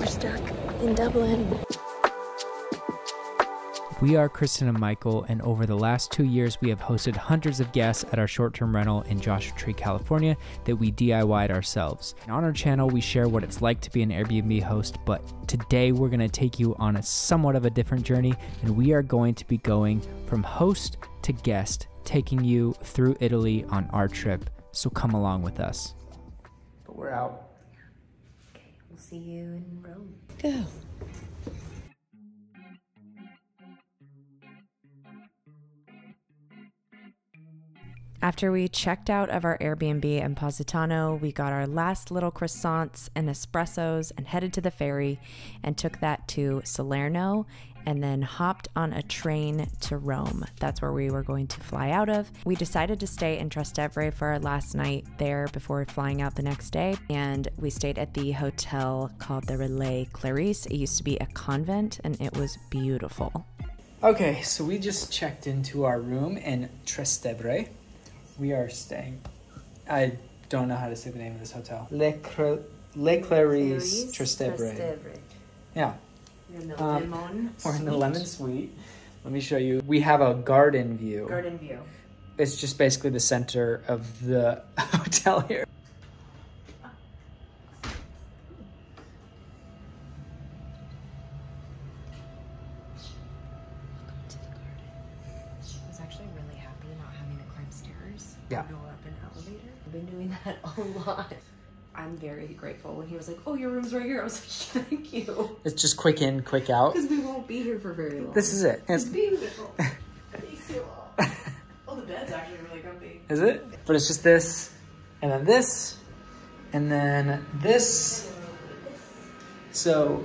We're stuck in Dublin. We are Kristen and Michael, and over the last 2 years, we have hosted hundreds of guests at our short-term rental in Joshua Tree, California that we DIY'd ourselves. And on our channel, we share what it's like to be an Airbnb host, but today we're going to take you on a somewhat of a different journey, and we are going to be going from host to guest, taking you through Italy on our trip. So come along with us. But we're out. Okay, we'll see you in Rome. Go. After we checked out of our Airbnb in Positano, we got our last little croissants and espressos and headed to the ferry and took that to Salerno and then hopped on a train to Rome. That's where we were going to fly out of. We decided to stay in Trastevere for our last night there before flying out the next day, and we stayed at the hotel called the Relais Clarice. It used to be a convent and it was beautiful. Okay, so we just checked into our room in Trastevere. We are staying, I don't know how to say the name of this hotel. Le Clarice Trastevere. Yeah. We're in the lemon. We're in the lemon suite. Let me show you. We have a garden view. Garden view. It's just basically the center of the hotel here. Yeah. Go up an elevator. I've been doing that a lot. I'm very grateful when he was like, oh, your room's right here. I was like, thank you. It's just quick in, quick out. Because we won't be here for very long. This is it. It's beautiful. Oh, the bed's actually really comfy. Is it? But it's just this, and then this, and then this. So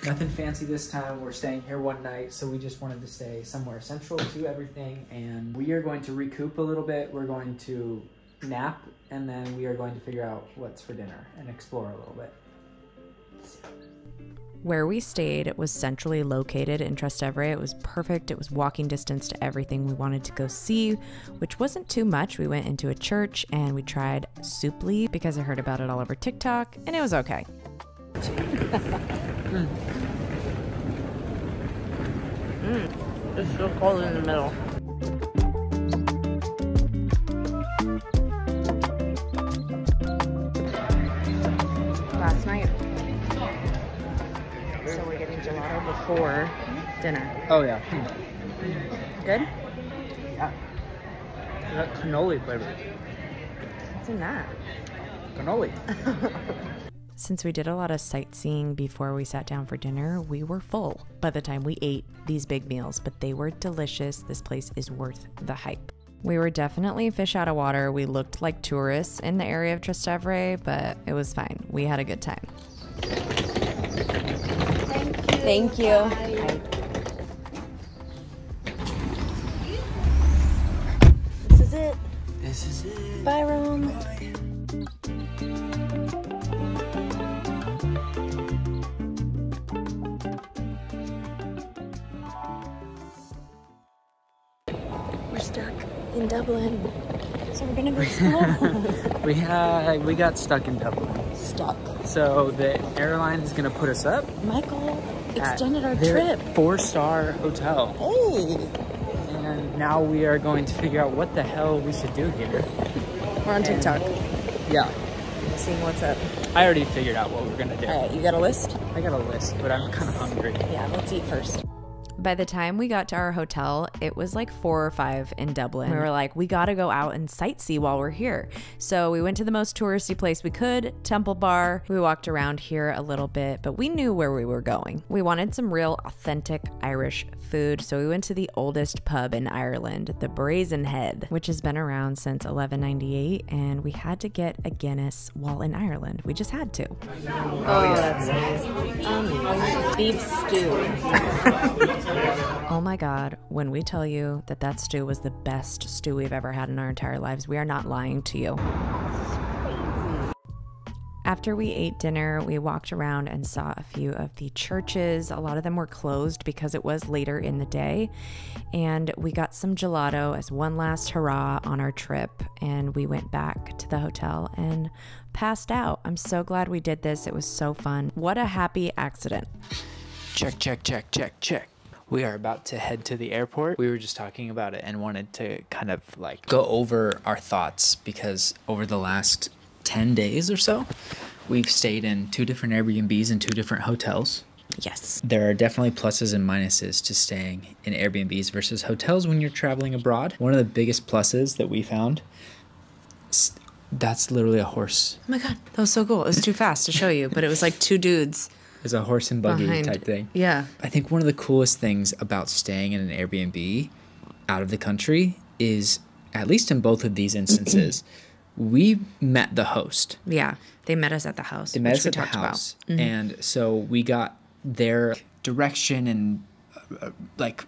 nothing fancy this time. We're staying here one night, so we just wanted to stay somewhere central to everything, and we are going to recoup a little bit. We're going to nap, and then we are going to figure out what's for dinner and explore a little bit. Where we stayed was centrally located in Trastevere. It was perfect. It was walking distance to everything we wanted to go see, which wasn't too much. We went into a church and we tried soupli because I heard about it all over TikTok, and it was okay. It's so cold in the middle. Last night. So we're getting gelato before dinner. Oh yeah. Good? Yeah. That cannoli flavor. What's in that? Cannoli. Since we did a lot of sightseeing before we sat down for dinner, we were full by the time we ate these big meals, but they were delicious. This place is worth the hype. We were definitely fish out of water. We looked like tourists in the area of Trastevere, but it was fine. We had a good time. Thank you. Bye. This is it. This is it. Bye, Rome. We're stuck in Dublin. So we're gonna go slow. We got stuck in Dublin. Stuck. So the airline is gonna put us up. Michael extended our their trip. 4-star hotel. Hey. And now we are going to figure out what the hell we should do here. We're on TikTok. Yeah. Seeing what's up. I already figured out what we're gonna do. All right, you got a list? I got a list, but I'm kind of hungry. Yeah, let's eat first. By the time we got to our hotel, it was like 4 or 5 in Dublin. We were like, we gotta go out and sightsee while we're here. So we went to the most touristy place we could, Temple Bar. We walked around here a little bit, but we knew where we were going. We wanted some real authentic Irish food, so we went to the oldest pub in Ireland, the Brazen Head, which has been around since 1198, and we had to get a Guinness while in Ireland. We just had to. Oh, that's nice. Beef stew. Oh my God, when we tell you that that stew was the best stew we've ever had in our entire lives, we are not lying to you. After we ate dinner, we walked around and saw a few of the churches. A lot of them were closed because it was later in the day. And we got some gelato as one last hurrah on our trip. And we went back to the hotel and passed out. I'm so glad we did this. It was so fun. What a happy accident. Check, check, check, check, check. We are about to head to the airport. We were just talking about it and wanted to kind of like go over our thoughts because over the last 10 days or so, we've stayed in 2 different Airbnbs and 2 different hotels. Yes. There are definitely pluses and minuses to staying in Airbnbs versus hotels when you're traveling abroad. One of the biggest pluses that we found, that's literally a horse. Oh my God, that was so cool. It was too fast to show you, but it was like 2 dudes. It's a horse and buggy type thing. Yeah. I think one of the coolest things about staying in an Airbnb out of the country is, at least in both of these instances, we met the host. Yeah, they met us at the house. They met us at the house. And so we got their direction and like,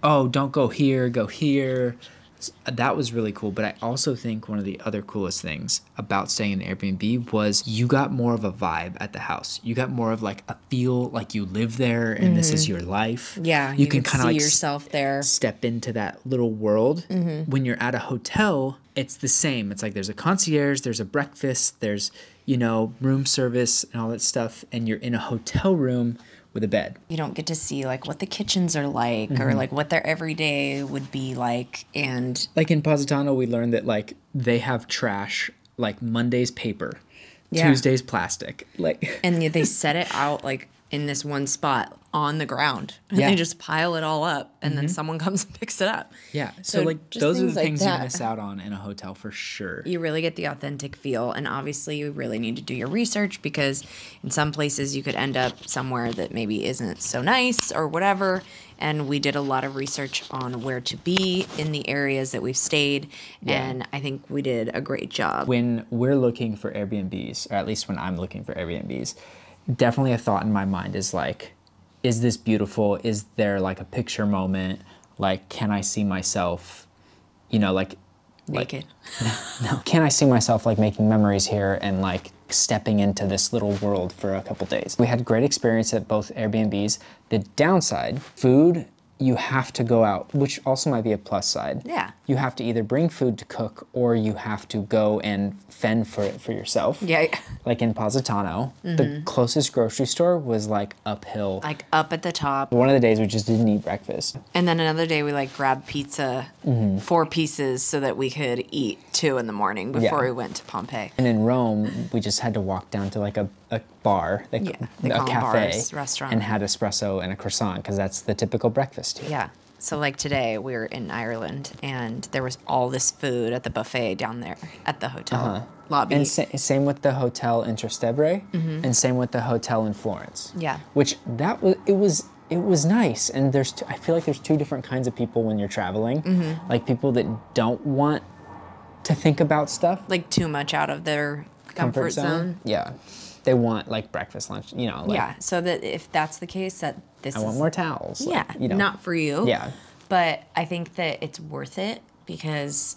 oh, don't go here, go here. That was really cool. But I also think one of the other coolest things about staying in Airbnb was you got more of a vibe at the house. You got more of like a feel like you live there and this is your life. Yeah, you can kind of see like yourself there. Step into that little world. When you're at a hotel, it's the same. It's like there's a concierge, there's a breakfast, there's, you know, room service and all that stuff. And you're in a hotel room with a bed. You don't get to see like what the kitchens are like or like what their everyday would be like. And like in Positano, we learned that like they have trash, like Monday's paper, Tuesday's plastic. Like and they set it out like in this one spot on the ground. And they just pile it all up and then someone comes and picks it up. Yeah. So like those are the things you miss out on in a hotel for sure. You really get the authentic feel. And obviously you really need to do your research because in some places you could end up somewhere that maybe isn't so nice or whatever. And we did a lot of research on where to be in the areas that we've stayed. Yeah. And I think we did a great job. When we're looking for Airbnbs, or at least when I'm looking for Airbnbs, definitely a thought in my mind is like, is this beautiful? Is there like a picture moment? Like, can I see myself, you know, like naked? No. Can I see myself like making memories here and like stepping into this little world for a couple days? We had great experience at both Airbnbs. The downside, food, you have to go out, which also might be a plus side. Yeah. You have to either bring food to cook or you have to go and fend for it for yourself. Yeah. Like in Positano, the closest grocery store was like uphill. Like up at the top. One of the days we just didn't eat breakfast. And then another day we like grabbed pizza, 4 pieces so that we could eat 2 in the morning before we went to Pompeii. And in Rome, we just had to walk down to like a bar, they a call cafe, bars, restaurant, and had espresso and a croissant because that's the typical breakfast here. Yeah. So like today we were in Ireland and there was all this food at the buffet down there at the hotel lobby. And same with the hotel in Trastevere and same with the hotel in Florence. Yeah. Which it was nice. And I feel like there's 2 different kinds of people when you're traveling. Like people that don't want to think about stuff. Like too much out of their comfort zone. Yeah. They want like breakfast, lunch, you know. Like, yeah, so that if that's the case, that I want more towels. Yeah, like, you know. not for you. Yeah. But I think that it's worth it because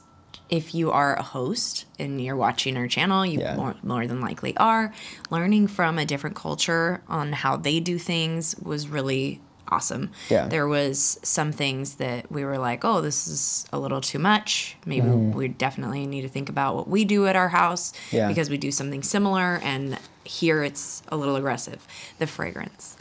if you are a host and you're watching our channel, you more than likely are. Learning from a different culture on how they do things was really awesome. Yeah. There was some things that we were like, oh, this is a little too much. Maybe we definitely need to think about what we do at our house because we do something similar and here it's a little aggressive. The fragrance.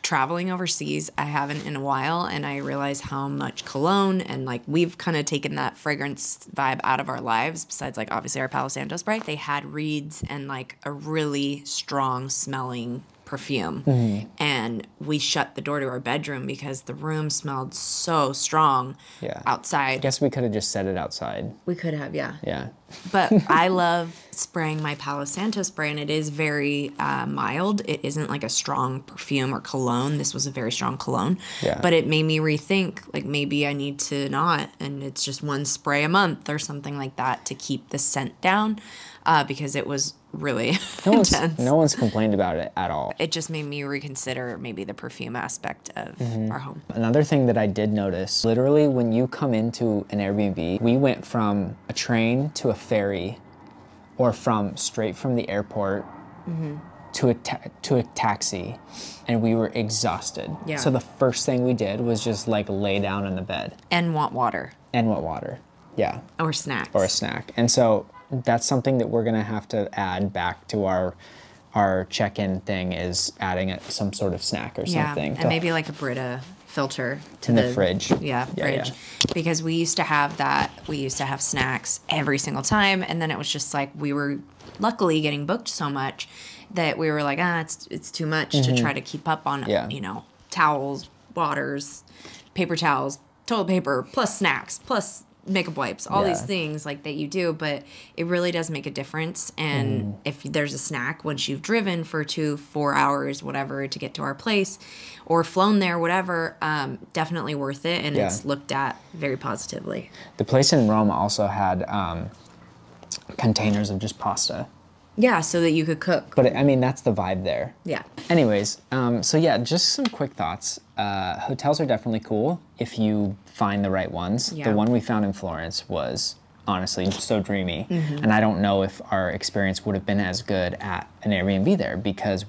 Traveling overseas, I haven't in a while, and I realize how much cologne and like we've kind of taken that fragrance vibe out of our lives. Besides, like obviously our Palo Santo spray, they had reeds and like a really strong smelling perfume, and we shut the door to our bedroom because the room smelled so strong outside. I guess we could have just set it outside. We could have, Yeah. But I love spraying my Palo Santo spray, and it is very mild. It isn't like a strong perfume or cologne. This was a very strong cologne. Yeah. But it made me rethink, like maybe I need to not, and it's just 1 spray a month or something like that to keep the scent down because it was really intense. No one's complained about it at all. It just made me reconsider maybe the perfume aspect of our home. Another thing that I did notice, literally when you come into an Airbnb, we went from a train to a ferry or straight from the airport to a taxi, and we were exhausted. Yeah. So the first thing we did was just like lay down in the bed. And want water. Yeah. Or snacks. Or a snack. And so that's something that we're gonna have to add back to our check-in thing, is adding some sort of snack or something. And maybe like a Brita filter in the fridge. Yeah, fridge. Yeah. Because we used to have that. We used to have snacks every single time, and then it was just like we were luckily getting booked so much that we were like, it's too much to try to keep up on, you know, towels, waters, paper towels, toilet paper, plus snacks, plus makeup wipes, all these things like that you do, but it really does make a difference. And if there's a snack once you've driven for 2-4 hours, whatever, to get to our place or flown there, whatever, definitely worth it. And it's looked at very positively. The place in Rome also had containers of just pasta. Yeah, so that you could cook. But I mean, that's the vibe there. Yeah. Anyways, so yeah, just some quick thoughts. Hotels are definitely cool if you find the right ones. Yeah. The one we found in Florence was honestly so dreamy. And I don't know if our experience would have been as good at an Airbnb there, because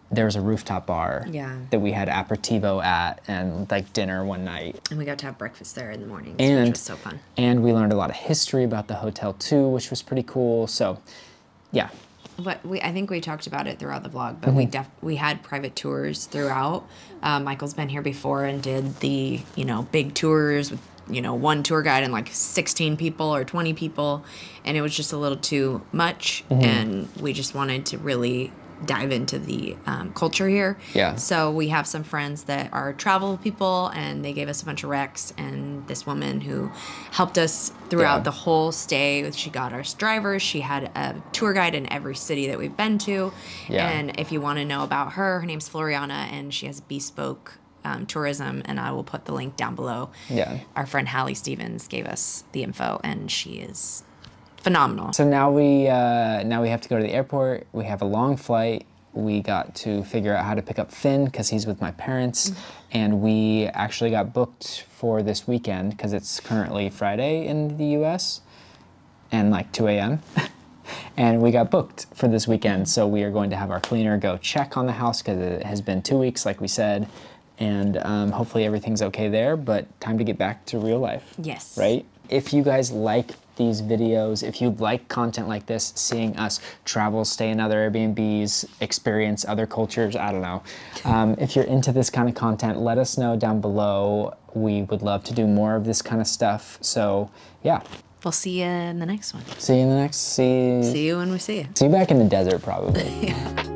there was a rooftop bar that we had aperitivo at, and like dinner one night. And we got to have breakfast there in the mornings, and, which was so fun. And we learned a lot of history about the hotel too, which was pretty cool. So yeah. But I think we talked about it throughout the vlog, but we had private tours throughout. Michael's been here before and did the, you know, big tours with, you know, one tour guide and like 16 people or 20 people, and it was just a little too much, and we just wanted to really dive into the culture here. Yeah. So we have some friends that are travel people, and they gave us a bunch of recs, and this woman who helped us throughout the whole stay, she got us drivers. She had a tour guide in every city that we've been to. Yeah. And if you want to know about her name's Floriana, and she has bespoke tourism, and I will put the link down below. Yeah. Our friend Hallie Stevens gave us the info, and she is phenomenal. So now we have to go to the airport. We have a long flight. We got to figure out how to pick up Finn because he's with my parents, and we actually got booked for this weekend because it's currently Friday in the U.S. and like 2 a.m. and we got booked for this weekend. So we are going to have our cleaner go check on the house because it has been 2 weeks, like we said, and hopefully everything's okay there. But time to get back to real life. Yes. Right? If you guys like these videos, if you like content like this, seeing us travel, stay in other Airbnbs, experience other cultures, I don't know. If you're into this kind of content, let us know down below. We would love to do more of this kind of stuff. So yeah. We'll see you in the next one. See you in the next, See you when we see you. See you back in the desert probably. Yeah.